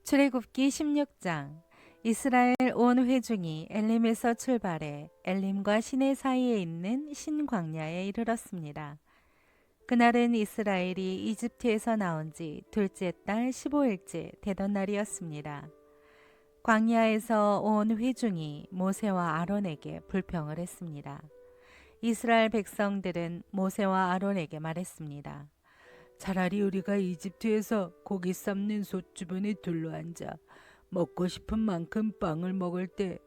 출애굽기 16장. 이스라엘 온 회중이 엘림에서 출발해 엘림과 시내 사이에 있는 신광야에 이르렀습니다. 그날은 이스라엘이 이집트에서 나온 지 둘째 달 15일째 되던 날이었습니다. 광야에서 온 회중이 모세와 아론에게 불평을 했습니다. 이스라엘 백성들은 모세와 아론에게 말했습니다. 차라리 우리가 이집트에서 고기 삶는 솥 주변에 둘러앉아 먹고 싶은 만큼 빵을 먹을 때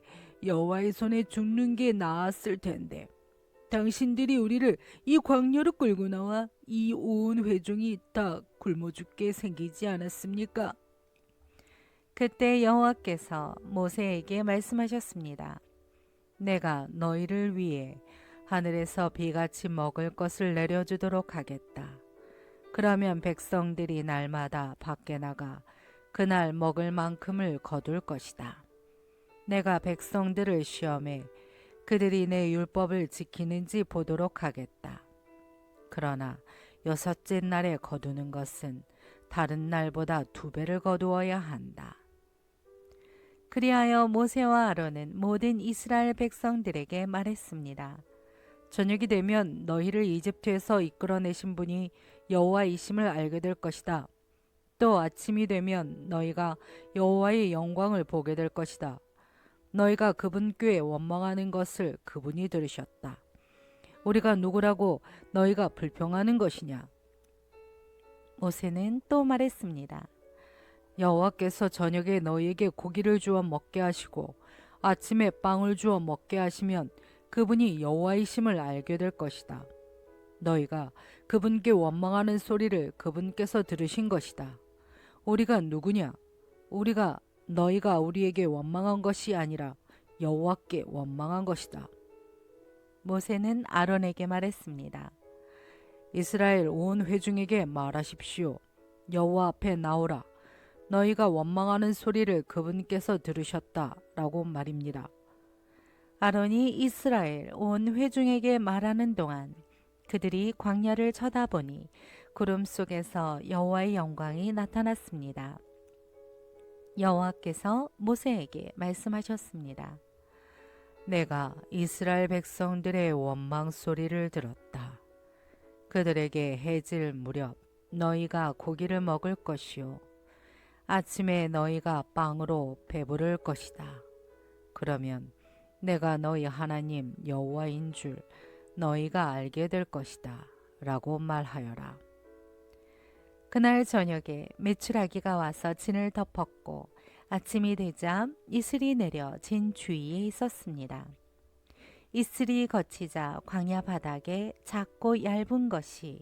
여호와의 손에 죽는 게 나았을 텐데, 당신들이 우리를 이 광야로 끌고 나와 이 온 회중이 다 굶어 죽게 생기지 않았습니까? 그때 여호와께서 모세에게 말씀하셨습니다. 내가 너희를 위해 하늘에서 비같이 먹을 것을 내려주도록 하겠다. 그러면 백성들이 날마다 밖에 나가 그날 먹을 만큼을 거둘 것이다. 내가 백성들을 시험해 그들이 내 율법을 지키는지 보도록 하겠다. 그러나 여섯째 날에 거두는 것은 다른 날보다 2배를 거두어야 한다. 그리하여 모세와 아론은 모든 이스라엘 백성들에게 말했습니다. 저녁이 되면 너희를 이집트에서 이끌어내신 분이 여호와이심을 알게 될 것이다. 또 아침이 되면 너희가 여호와의 영광을 보게 될 것이다. 너희가 그분께 원망하는 것을 그분이 들으셨다. 우리가 누구라고 너희가 불평하는 것이냐? 모세는 또 말했습니다. 여호와께서 저녁에 너희에게 고기를 주어 먹게 하시고 아침에 빵을 주어 먹게 하시면 그분이 여호와이심을 알게 될 것이다. 너희가 그분께 원망하는 소리를 그분께서 들으신 것이다. 우리가 누구냐? 너희가 우리에게 원망한 것이 아니라 여호와께 원망한 것이다. 모세는 아론에게 말했습니다. 이스라엘 온 회중에게 말하십시오. 여호와 앞에 나오라. 너희가 원망하는 소리를 그분께서 들으셨다라고 말입니다. 아론이 이스라엘 온 회중에게 말하는 동안 그들이 광야를 쳐다보니 구름 속에서 여호와의 영광이 나타났습니다. 여호와께서 모세에게 말씀하셨습니다. 내가 이스라엘 백성들의 원망 소리를 들었다. 그들에게 해질 무렵 너희가 고기를 먹을 것이요 아침에 너희가 빵으로 배부를 것이다. 그러면 내가 너희 하나님 여호와인 줄 너희가 알게 될 것이다 라고 말하여라. 그날 저녁에 메추라기가 와서 진을 덮었고 아침이 되자 이슬이 내려 진 주위에 있었습니다. 이슬이 거치자 광야 바닥에 작고 얇은 것이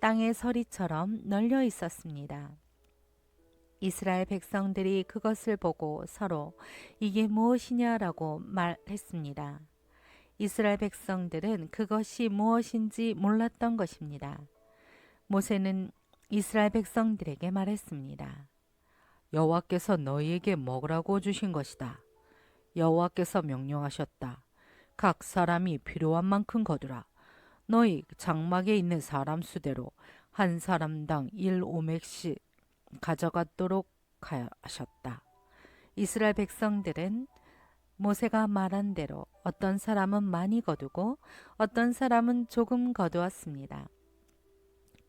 땅의 서리처럼 널려 있었습니다. 이스라엘 백성들이 그것을 보고 서로 이게 무엇이냐라고 말했습니다. 이스라엘 백성들은 그것이 무엇인지 몰랐던 것입니다. 모세는 이스라엘 백성들에게 말했습니다. 여호와께서 너희에게 먹으라고 주신 것이다. 여호와께서 명령하셨다. 각 사람이 필요한 만큼 거두라. 너희 장막에 있는 사람 수대로 한 사람당 1오맥씩 가져가도록 하셨다. 이스라엘 백성들은 모세가 말한 대로 어떤 사람은 많이 거두고 어떤 사람은 조금 거두었습니다.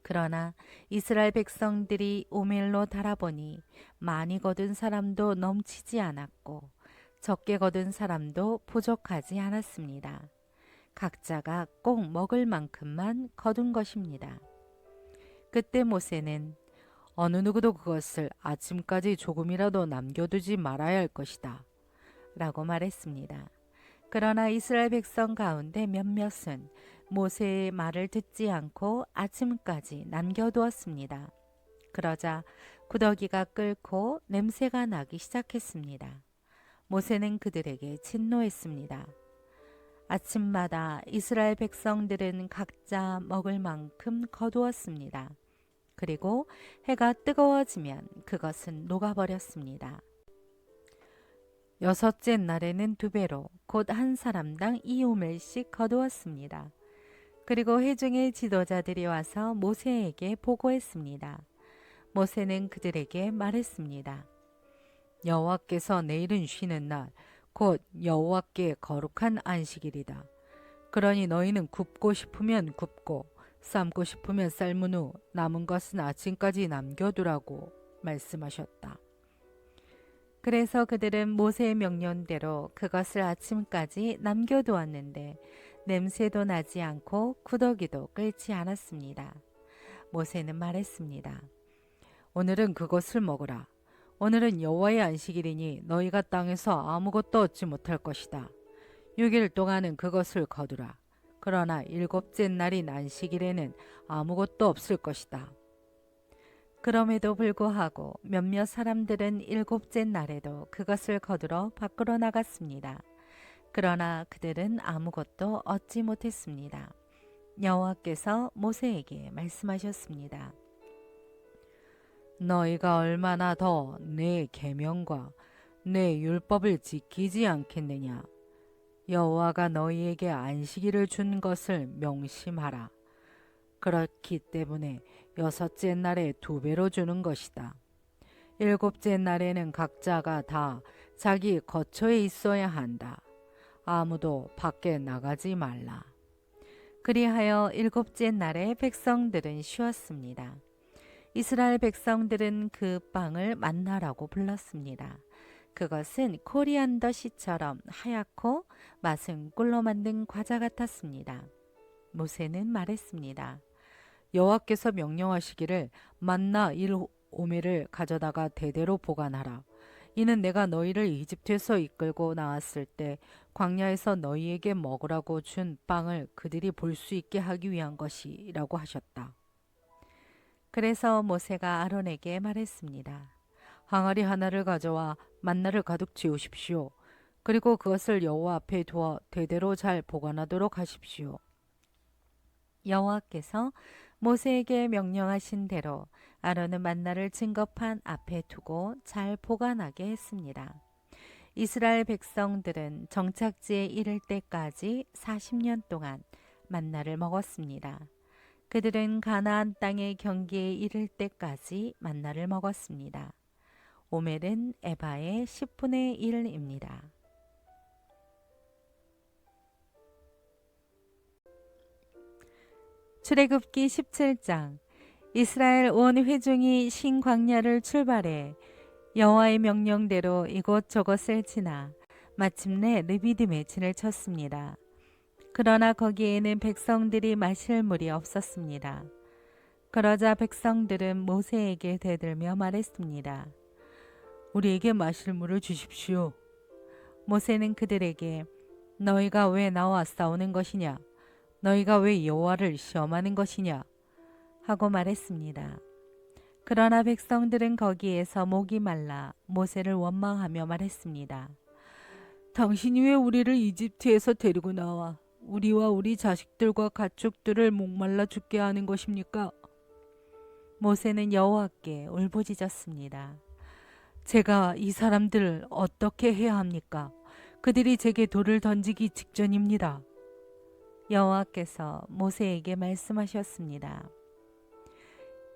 그러나 이스라엘 백성들이 오멜로 달아보니 많이 거둔 사람도 넘치지 않았고 적게 거둔 사람도 부족하지 않았습니다. 각자가 꼭 먹을 만큼만 거둔 것입니다. 그때 모세는 어느 누구도 그것을 아침까지 조금이라도 남겨두지 말아야 할 것이다 라고 말했습니다. 그러나 이스라엘 백성 가운데 몇몇은 모세의 말을 듣지 않고 아침까지 남겨두었습니다. 그러자 구더기가 끓고 냄새가 나기 시작했습니다. 모세는 그들에게 진노했습니다. 아침마다 이스라엘 백성들은 각자 먹을 만큼 거두었습니다. 그리고 해가 뜨거워지면 그것은 녹아버렸습니다. 여섯째 날에는 2배로 곧 한 사람당 2오멜씩 거두었습니다. 그리고 회중의 지도자들이 와서 모세에게 보고했습니다. 모세는 그들에게 말했습니다. 여호와께서 내일은 쉬는 날, 곧 여호와께 거룩한 안식일이다. 그러니 너희는 굽고 싶으면 굽고 삶고 싶으면 삶은 후 남은 것은 아침까지 남겨두라고 말씀하셨다. 그래서 그들은 모세의 명령대로 그것을 아침까지 남겨두었는데 냄새도 나지 않고 구더기도 끓지 않았습니다. 모세는 말했습니다. 오늘은 그것을 먹으라. 오늘은 여호와의 안식일이니 너희가 땅에서 아무것도 얻지 못할 것이다. 6일 동안은 그것을 거두라. 그러나 일곱째 날인 안식일에는 아무것도 없을 것이다. 그럼에도 불구하고 몇몇 사람들은 일곱째 날에도 그것을 거두러 밖으로 나갔습니다. 그러나 그들은 아무것도 얻지 못했습니다. 여호와께서 모세에게 말씀하셨습니다. 너희가 얼마나 더 내 계명과 내 율법을 지키지 않겠느냐. 여호와가 너희에게 안식일을 준 것을 명심하라. 그렇기 때문에 여섯째 날에 2배로 주는 것이다. 일곱째 날에는 각자가 다 자기 거처에 있어야 한다. 아무도 밖에 나가지 말라. 그리하여 일곱째 날에 백성들은 쉬었습니다. 이스라엘 백성들은 그 빵을 만나라고 불렀습니다. 그것은 코리안더 씨처럼 하얗고 맛은 꿀로 만든 과자 같았습니다. 모세는 말했습니다. 여호와께서 명령하시기를 만나 1오멜을 가져다가 대대로 보관하라. 이는 내가 너희를 이집트에서 이끌고 나왔을 때 광야에서 너희에게 먹으라고 준 빵을 그들이 볼 수 있게 하기 위한 것이라고 하셨다. 그래서 모세가 아론에게 말했습니다. 항아리 하나를 가져와 만나를 가득 채우십시오. 그리고 그것을 여호와 앞에 두어 대대로 잘 보관하도록 하십시오. 여호와께서 모세에게 명령하신 대로 아론은 만나를 증거판 앞에 두고 잘 보관하게 했습니다. 이스라엘 백성들은 정착지에 이를 때까지 40년 동안 만나를 먹었습니다. 그들은 가나안 땅의 경계에 이를 때까지 만나를 먹었습니다. 오멜은 에바의 10분의 1입니다. 출애굽기 17장. 이스라엘 온 회중이 신광야를 출발해 여호와의 명령대로 이곳저곳을 지나 마침내 르비딤에 진을 쳤습니다. 그러나 거기에는 백성들이 마실 물이 없었습니다. 그러자 백성들은 모세에게 대들며 말했습니다. 우리에게 마실 물을 주십시오. 모세는 그들에게 너희가 왜 나와 싸우는 것이냐? 너희가 왜 여호와를 시험하는 것이냐? 하고 말했습니다. 그러나 백성들은 거기에서 목이 말라 모세를 원망하며 말했습니다. 당신이 왜 우리를 이집트에서 데리고 나와 우리와 우리 자식들과 가축들을 목말라 죽게 하는 것입니까? 모세는 여호와께 울부짖었습니다. 제가 이 사람들을 어떻게 해야 합니까? 그들이 제게 돌을 던지기 직전입니다. 여호와께서 모세에게 말씀하셨습니다.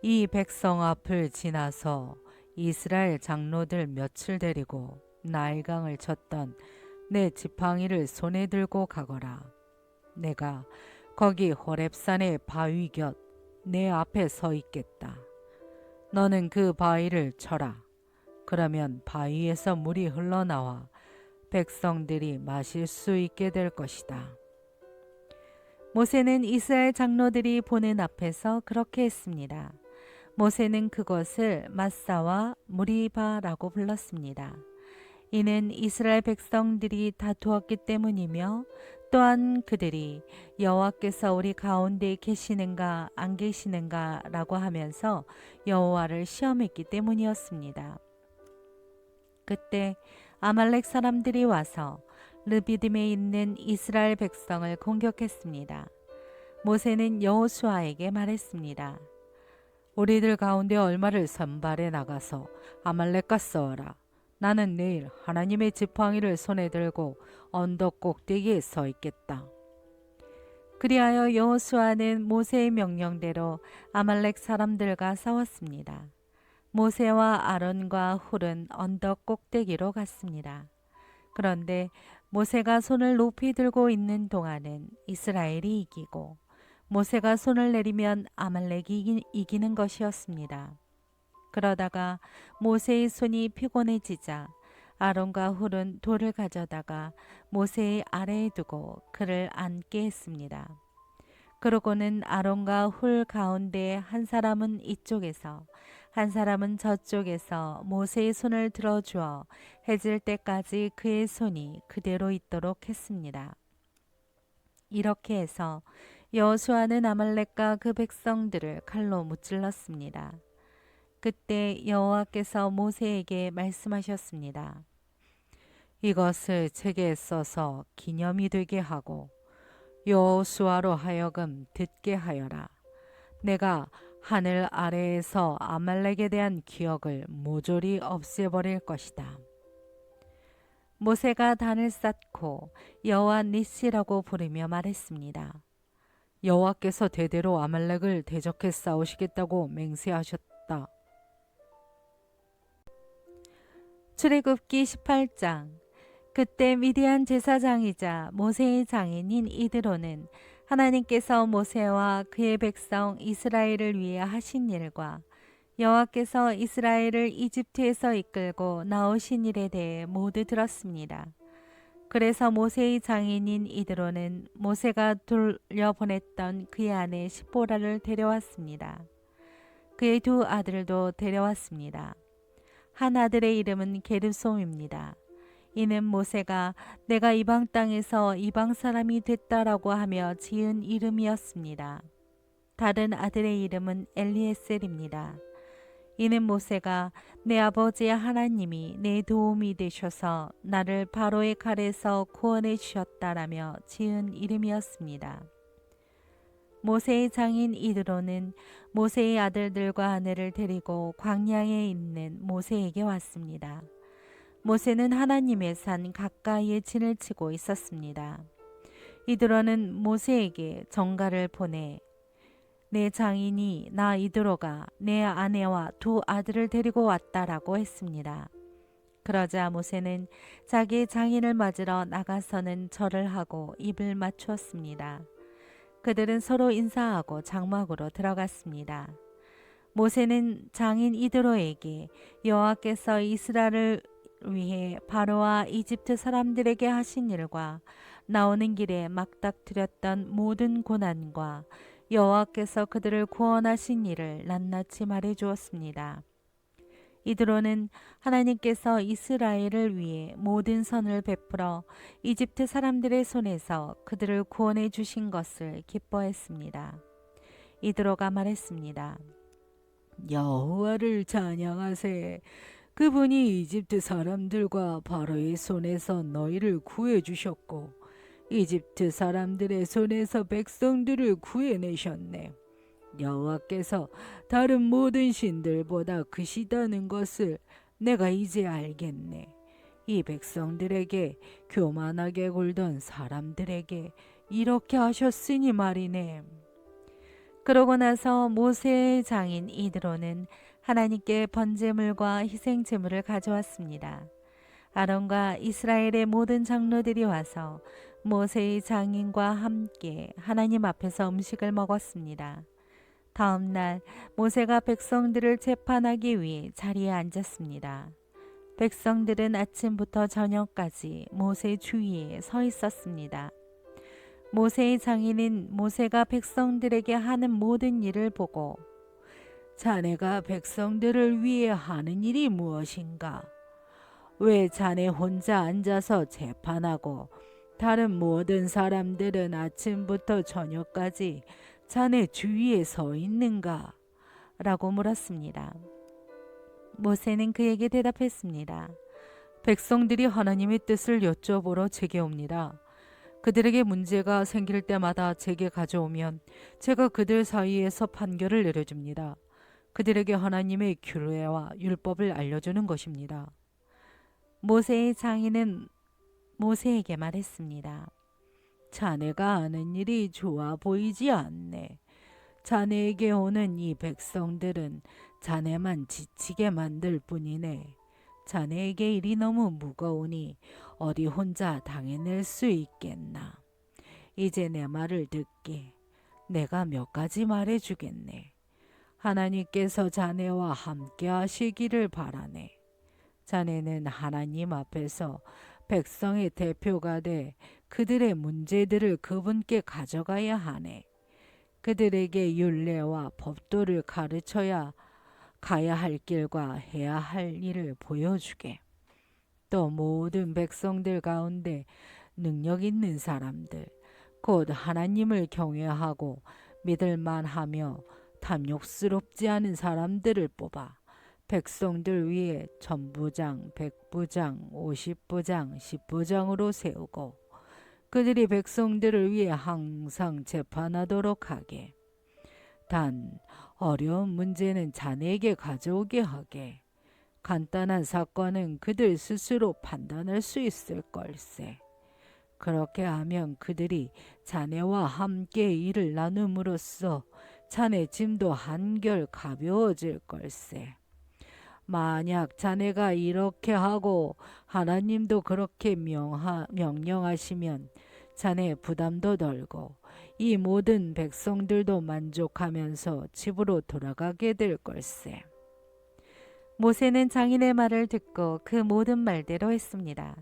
이 백성 앞을 지나서 이스라엘 장로들 몇을 데리고 나일강을 쳤던 내 지팡이를 손에 들고 가거라. 내가 거기 호렙산의 바위 곁 내 앞에 서 있겠다. 너는 그 바위를 쳐라. 그러면 바위에서 물이 흘러나와 백성들이 마실 수 있게 될 것이다. 모세는 이스라엘 장로들이 보는 앞에서 그렇게 했습니다. 모세는 그것을 마사와 무리바라고 불렀습니다. 이는 이스라엘 백성들이 다투었기 때문이며 또한 그들이 여호와께서 우리 가운데 계시는가 안 계시는가 라고 하면서 여호와를 시험했기 때문이었습니다. 그때 아말렉 사람들이 와서 르비딤에 있는 이스라엘 백성을 공격했습니다. 모세는 여호수아에게 말했습니다. 우리들 가운데 얼마를 선발해 나가서 아말렉과 싸워라. 나는 내일 하나님의 지팡이를 손에 들고 언덕 꼭대기에 서 있겠다. 그리하여 여호수아는 모세의 명령대로 아말렉 사람들과 싸웠습니다. 모세와 아론과 훌은 언덕 꼭대기로 갔습니다. 그런데 모세가 손을 높이 들고 있는 동안은 이스라엘이 이기고 모세가 손을 내리면 아말렉이 이기는 것이었습니다. 그러다가 모세의 손이 피곤해지자 아론과 훌은 돌을 가져다가 모세의 아래에 두고 그를 앉게 했습니다. 그러고는 아론과 훌 가운데 한 사람은 이쪽에서 한 사람은 저쪽에서 모세의 손을 들어주어 해질 때까지 그의 손이 그대로 있도록 했습니다. 이렇게 해서 여호수아는 아말렉과 그 백성들을 칼로 무찔렀습니다. 그때 여호와께서 모세에게 말씀하셨습니다. 이것을 책에 써서 기념이 되게 하고 여호수아로 하여금 듣게 하여라. 내가 하늘 아래에서 아말렉에 대한 기억을 모조리 없애버릴 것이다. 모세가 단을 쌓고 여호와 니시라고 부르며 말했습니다. 여호와께서 대대로 아말렉을 대적해 싸우시겠다고 맹세하셨다. 출애굽기 18장. 그때 미디안 제사장이자 모세의 장인인 이드로는 하나님께서 모세와 그의 백성 이스라엘을 위해 하신 일과 여호와께서 이스라엘을 이집트에서 이끌고 나오신 일에 대해 모두 들었습니다. 그래서 모세의 장인인 이드로는 모세가 돌려보냈던 그의 아내 시보라를 데려왔습니다. 그의 두 아들도 데려왔습니다. 한 아들의 이름은 게르솜입니다. 이는 모세가 내가 이방 땅에서 이방 사람이 됐다라고 하며 지은 이름이었습니다. 다른 아들의 이름은 엘리에셀입니다. 이는 모세가 내 아버지의 하나님이 내 도움이 되셔서 나를 바로의 칼에서 구원해 주셨다라며 지은 이름이었습니다. 모세의 장인 이드로는 모세의 아들들과 아내를 데리고 광야에 있는 모세에게 왔습니다. 모세는 하나님의 산 가까이에 진을 치고 있었습니다. 이드로는 모세에게 전가를 보내 내 장인이 나 이드로가 내 아내와 두 아들을 데리고 왔다라고 했습니다. 그러자 모세는 자기 장인을 맞으러 나가서는 절을 하고 입을 맞추었습니다. 그들은 서로 인사하고 장막으로 들어갔습니다. 모세는 장인 이드로에게 여호와께서 이스라엘을 위해 바로와 이집트 사람들에게 하신 일과 나오는 길에 막닥뜨렸던 모든 고난과 여호와께서 그들을 구원하신 일을 낱낱이 말해 주었습니다. 이드로는 하나님께서 이스라엘을 위해 모든 선을 베풀어 이집트 사람들의 손에서 그들을 구원해 주신 것을 기뻐했습니다. 이드로가 말했습니다. 여호와를 찬양하세. 그분이 이집트 사람들과 바로의 손에서 너희를 구해 주셨고 이집트 사람들의 손에서 백성들을 구해내셨네. 여호와께서 다른 모든 신들보다 크시다는 것을 내가 이제 알겠네. 이 백성들에게 교만하게 굴던 사람들에게 이렇게 하셨으니 말이네. 그러고 나서 모세의 장인 이드로는 하나님께 번제물과 희생제물을 가져왔습니다. 아론과 이스라엘의 모든 장로들이 와서 모세의 장인과 함께 하나님 앞에서 음식을 먹었습니다. 다음 날 모세가 백성들을 재판하기 위해 자리에 앉았습니다. 백성들은 아침부터 저녁까지 모세 주위에 서 있었습니다. 모세의 장인은 모세가 백성들에게 하는 모든 일을 보고 자네가 백성들을 위해 하는 일이 무엇인가? 왜 자네 혼자 앉아서 재판하고 다른 모든 사람들은 아침부터 저녁까지 자네 주위에 서 있는가? 라고 물었습니다. 모세는 그에게 대답했습니다. 백성들이 하나님의 뜻을 여쭤보러 제게 옵니다. 그들에게 문제가 생길 때마다 제게 가져오면 제가 그들 사이에서 판결을 내려줍니다. 그들에게 하나님의 규례와 율법을 알려주는 것입니다. 모세의 장인은 모세에게 말했습니다. 자네가 아는 일이 좋아 보이지 않네. 자네에게 오는 이 백성들은 자네만 지치게 만들 뿐이네. 자네에게 일이 너무 무거우니 어디 혼자 당해낼 수 있겠나. 이제 내 말을 듣게. 내가 몇 가지 말해주겠네. 하나님께서 자네와 함께 하시기를 바라네. 자네는 하나님 앞에서 백성의 대표가 돼 그들의 문제들을 그분께 가져가야 하네. 그들에게 율례와 법도를 가르쳐야 가야 할 길과 해야 할 일을 보여주게. 또 모든 백성들 가운데 능력 있는 사람들, 곧 하나님을 경외하고 믿을 만하며 탐욕스럽지 않은 사람들을 뽑아 백성들 위에 천부장, 백부장, 50부장, 10부장으로 세우고 그들이 백성들을 위해 항상 재판하도록 하게. 단 어려운 문제는 자네에게 가져오게 하게. 간단한 사건은 그들 스스로 판단할 수 있을 걸세. 그렇게 하면 그들이 자네와 함께 일을 나눔으로써 자네 짐도 한결 가벼워질 걸세. 만약 자네가 이렇게 하고 하나님도 그렇게 명령하시면 자네 부담도 덜고 이 모든 백성들도 만족하면서 집으로 돌아가게 될 걸세. 모세는 장인의 말을 듣고 그 모든 말대로 했습니다.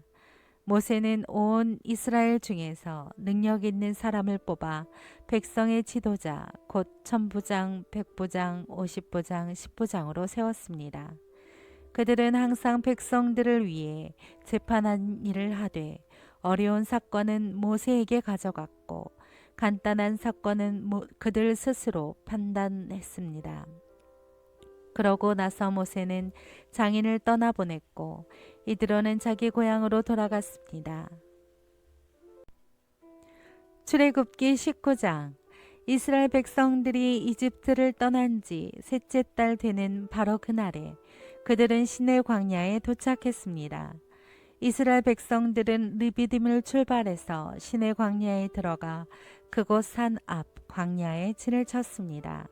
모세는 온 이스라엘 중에서 능력 있는 사람을 뽑아 백성의 지도자 곧 천부장, 백부장, 50부장, 10부장으로 세웠습니다. 그들은 항상 백성들을 위해 재판한 일을 하되 어려운 사건은 모세에게 가져갔고 간단한 사건은 그들 스스로 판단했습니다. 그러고 나서 모세는 장인을 떠나보냈고 이드로는 자기 고향으로 돌아갔습니다. 출애굽기 19장. 이스라엘 백성들이 이집트를 떠난 지 셋째 달 되는 바로 그날에 그들은 시내 광야에 도착했습니다. 이스라엘 백성들은 르비딤을 출발해서 시내 광야에 들어가 그곳 산 앞 광야에 진을 쳤습니다.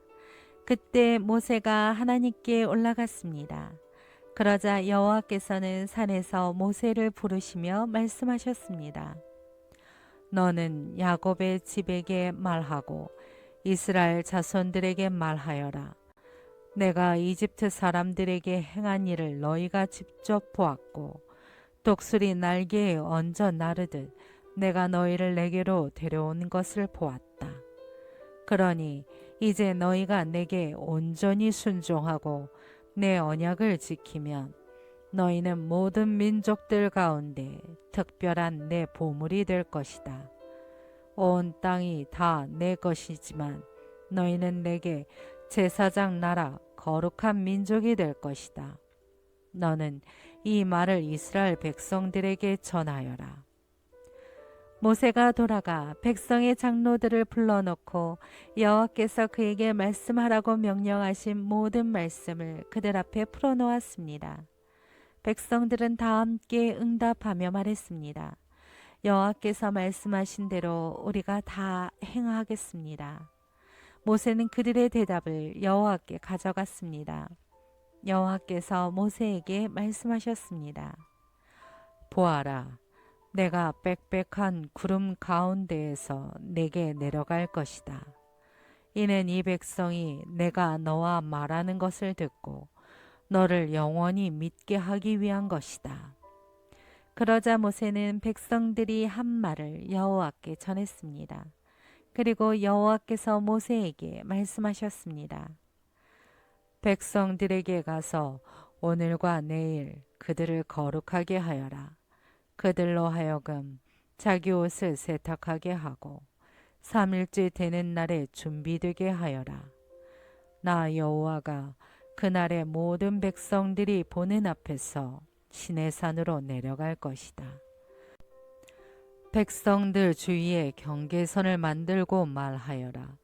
그때 모세가 하나님께 올라갔습니다. 그러자 여호와께서는 산에서 모세를 부르시며 말씀하셨습니다. 너는 야곱의 집에게 말하고 이스라엘 자손들에게 말하여라. 내가 이집트 사람들에게 행한 일을 너희가 직접 보았고 독수리 날개에 얹어 나르듯 내가 너희를 내게로 데려온 것을 보았다. 그러니 이제 너희가 내게 온전히 순종하고 내 언약을 지키면 너희는 모든 민족들 가운데 특별한 내 보물이 될 것이다. 온 땅이 다 내 것이지만 너희는 내게 제사장 나라 거룩한 민족이 될 것이다. 너는 이 말을 이스라엘 백성들에게 전하여라. 모세가 돌아가 백성의 장로들을 불러놓고 여호와께서 그에게 말씀하라고 명령하신 모든 말씀을 그들 앞에 풀어놓았습니다. 백성들은 다 함께 응답하며 말했습니다. 여호와께서 말씀하신 대로 우리가 다 행하겠습니다. 모세는 그들의 대답을 여호와께 가져갔습니다. 여호와께서 모세에게 말씀하셨습니다. 보아라, 내가 빽빽한 구름 가운데에서 내게 내려갈 것이다. 이는 이 백성이 내가 너와 말하는 것을 듣고 너를 영원히 믿게 하기 위한 것이다. 그러자 모세는 백성들이 한 말을 여호와께 전했습니다. 그리고 여호와께서 모세에게 말씀하셨습니다. 백성들에게 가서 오늘과 내일 그들을 거룩하게 하여라. 그들로 하여금 자기 옷을 세탁하게 하고 3일째 되는 날에 준비되게 하여라. 나 여호와가 그날에 모든 백성들이 보는 앞에서 시내산으로 내려갈 것이다. 백성들 주위에 경계선을 만들고 말하여라.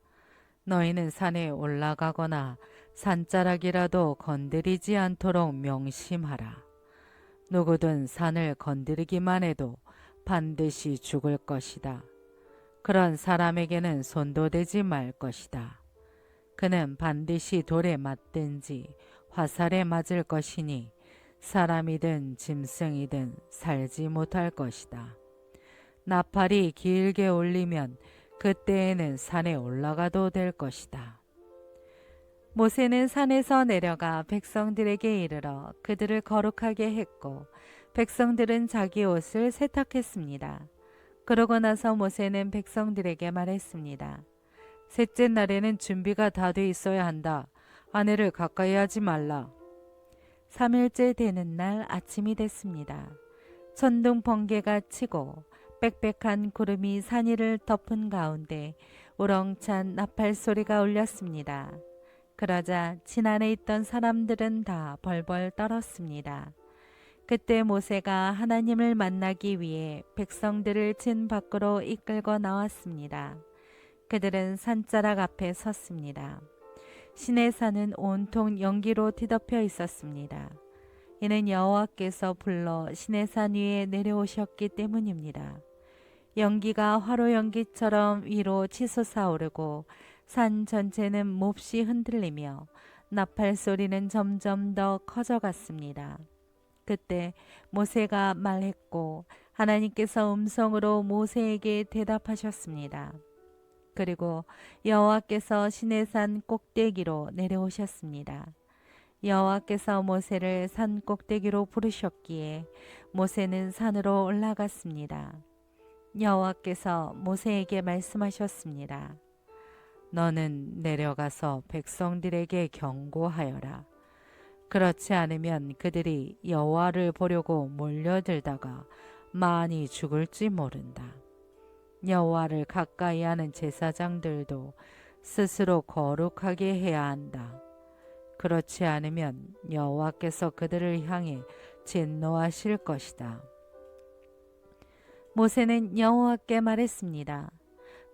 너희는 산에 올라가거나 산자락이라도 건드리지 않도록 명심하라. 누구든 산을 건드리기만 해도 반드시 죽을 것이다. 그런 사람에게는 손도 대지 말 것이다. 그는 반드시 돌에 맞든지 화살에 맞을 것이니 사람이든 짐승이든 살지 못할 것이다. 나팔이 길게 울리면 그때에는 산에 올라가도 될 것이다. 모세는 산에서 내려가 백성들에게 이르러 그들을 거룩하게 했고 백성들은 자기 옷을 세탁했습니다. 그러고 나서 모세는 백성들에게 말했습니다. 셋째 날에는 준비가 다 돼 있어야 한다. 아내를 가까이 하지 말라. 3일째 되는 날 아침이 됐습니다. 천둥 번개가 치고 빽빽한 구름이 산 위를 덮은 가운데 우렁찬 나팔 소리가 울렸습니다. 그러자 진 안에 있던 사람들은 다 벌벌 떨었습니다. 그때 모세가 하나님을 만나기 위해 백성들을 진 밖으로 이끌고 나왔습니다. 그들은 산자락 앞에 섰습니다. 시내산은 온통 연기로 뒤덮여 있었습니다. 이는 여호와께서 불러 시내산 위에 내려오셨기 때문입니다. 연기가 화로 연기처럼 위로 치솟아 오르고 산 전체는 몹시 흔들리며 나팔 소리는 점점 더 커져갔습니다. 그때 모세가 말했고 하나님께서 음성으로 모세에게 대답하셨습니다. 그리고 여호와께서 시내산 꼭대기로 내려오셨습니다. 여호와께서 모세를 산 꼭대기로 부르셨기에 모세는 산으로 올라갔습니다. 여호와께서 모세에게 말씀하셨습니다. 너는 내려가서 백성들에게 경고하여라. 그렇지 않으면 그들이 여호와를 보려고 몰려들다가 많이 죽을지 모른다. 여호와를 가까이 하는 제사장들도 스스로 거룩하게 해야 한다. 그렇지 않으면 여호와께서 그들을 향해 진노하실 것이다. 모세는 여호와께 말했습니다.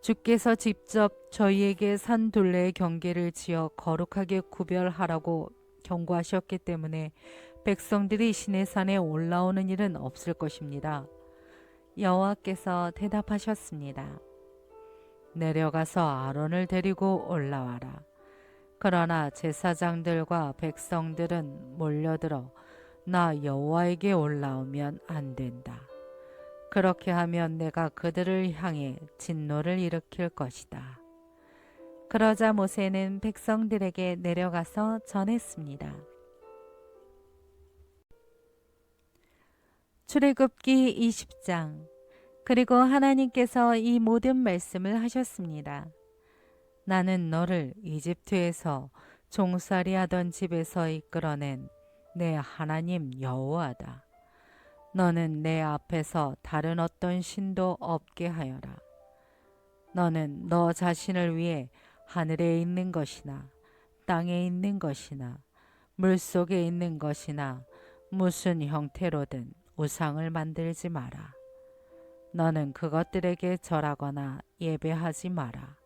주께서 직접 저희에게 산 둘레의 경계를 지어 거룩하게 구별하라고 경고하셨기 때문에 백성들이 시내산에 올라오는 일은 없을 것입니다. 여호와께서 대답하셨습니다. 내려가서 아론을 데리고 올라와라. 그러나 제사장들과 백성들은 몰려들어 나 여호와에게 올라오면 안 된다. 그렇게 하면 내가 그들을 향해 진노를 일으킬 것이다. 그러자 모세는 백성들에게 내려가서 전했습니다. 출애굽기 20장. 그리고 하나님께서 이 모든 말씀을 하셨습니다. 나는 너를 이집트에서 종살이 하던 집에서 이끌어낸 내 하나님 여호와다. 너는 내 앞에서 다른 어떤 신도 없게 하여라. 너는 너 자신을 위해 하늘에 있는 것이나 땅에 있는 것이나 물속에 있는 것이나 무슨 형태로든 우상을 만들지 마라. 너는 그것들에게 절하거나 예배하지 마라.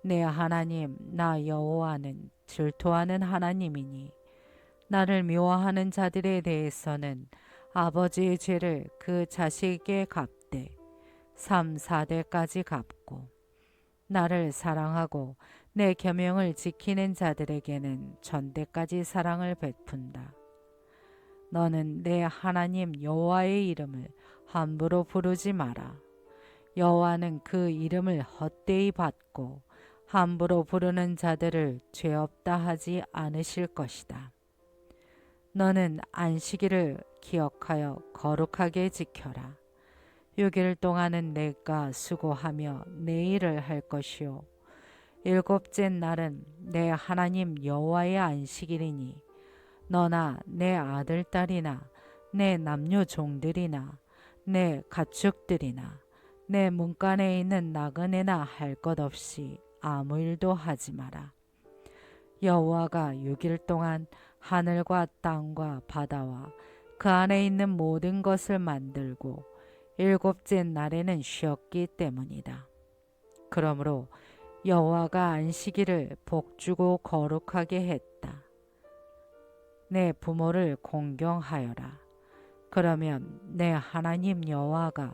내 하나님 나 여호와는 질투하는 하나님이니 나를 미워하는 자들에 대해서는 아버지의 죄를 그 자식에게 갚되 3, 4대까지 갚고 나를 사랑하고 내 계명을 지키는 자들에게는 전대까지 사랑을 베푼다. 너는 내 하나님 여호와의 이름을 함부로 부르지 마라. 여호와는 그 이름을 헛되이 받고 함부로 부르는 자들을 죄 없다 하지 않으실 것이다. 너는 안식일을 기억하여 거룩하게 지켜라. 6일 동안은 내가 수고하며 내 일을 할 것이요 일곱째 날은 내 하나님 여호와의 안식일이니 너나 내 아들 딸이나 내 남녀 종들이나 내 가축들이나 내 문간에 있는 나그네나 할 것 없이 아무 일도 하지 마라. 여호와가 6일 동안 하늘과 땅과 바다와 그 안에 있는 모든 것을 만들고 일곱째 날에는 쉬었기 때문이다. 그러므로 여호와가 안식일을 복주고 거룩하게 했다. 내 부모를 공경하여라. 그러면 내 하나님 여호와가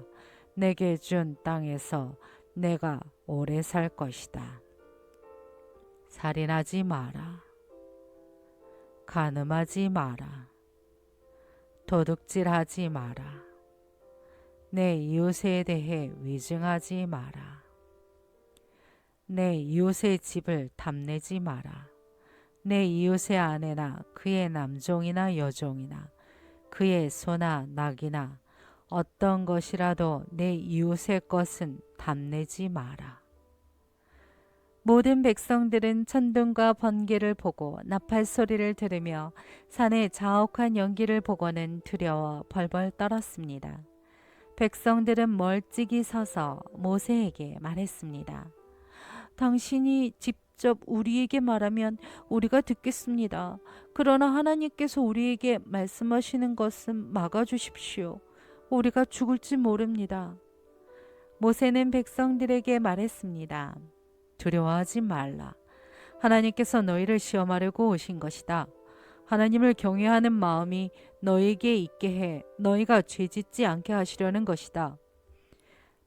내게 준 땅에서 내가 오래 살 것이다. 살인하지 마라. 간음하지 마라. 도둑질하지 마라. 내 이웃에 대해 위증하지 마라. 내 이웃의 집을 탐내지 마라. 내 이웃의 아내나 그의 남종이나 여종이나 그의 소나 낙이나 어떤 것이라도 내 이웃의 것은 탐내지 마라. 모든 백성들은 천둥과 번개를 보고 나팔 소리를 들으며 산의 자욱한 연기를 보고는 두려워 벌벌 떨었습니다. 백성들은 멀찍이 서서 모세에게 말했습니다. 당신이 직접 우리에게 말하면 우리가 듣겠습니다. 그러나 하나님께서 우리에게 말씀하시는 것은 막아주십시오. 우리가 죽을지 모릅니다. 모세는 백성들에게 말했습니다. 두려워하지 말라. 하나님께서 너희를 시험하려고 오신 것이다. 하나님을 경외하는 마음이 너희에게 있게 해 너희가 죄짓지 않게 하시려는 것이다.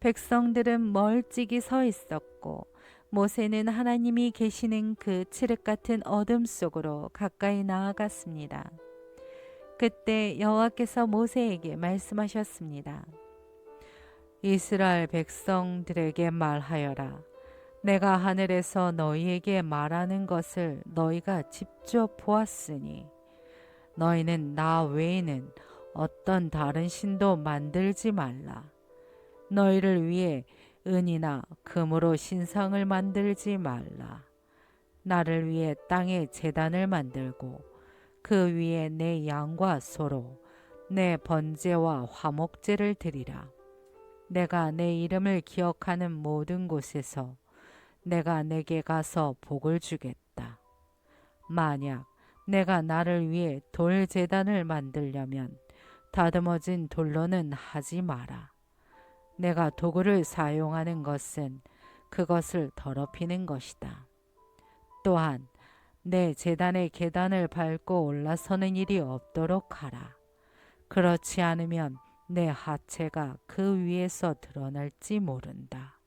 백성들은 멀찍이 서 있었고 모세는 하나님이 계시는 그 칠흑 같은 어둠 속으로 가까이 나아갔습니다. 그때 여호와께서 모세에게 말씀하셨습니다. 이스라엘 백성들에게 말하여라. 내가 하늘에서 너희에게 말하는 것을 너희가 직접 보았으니 너희는 나 외에는 어떤 다른 신도 만들지 말라. 너희를 위해 은이나 금으로 신상을 만들지 말라. 나를 위해 땅에 제단을 만들고 그 위에 내 양과 소로 내 번제와 화목제를 드리라. 내가 내 이름을 기억하는 모든 곳에서 내가 내게 가서 복을 주겠다. 만약 내가 나를 위해 돌 제단을 만들려면 다듬어진 돌로는 하지 마라. 내가 도구를 사용하는 것은 그것을 더럽히는 것이다. 또한 내 제단의 계단을 밟고 올라서는 일이 없도록 하라. 그렇지 않으면 내 하체가 그 위에서 드러날지 모른다.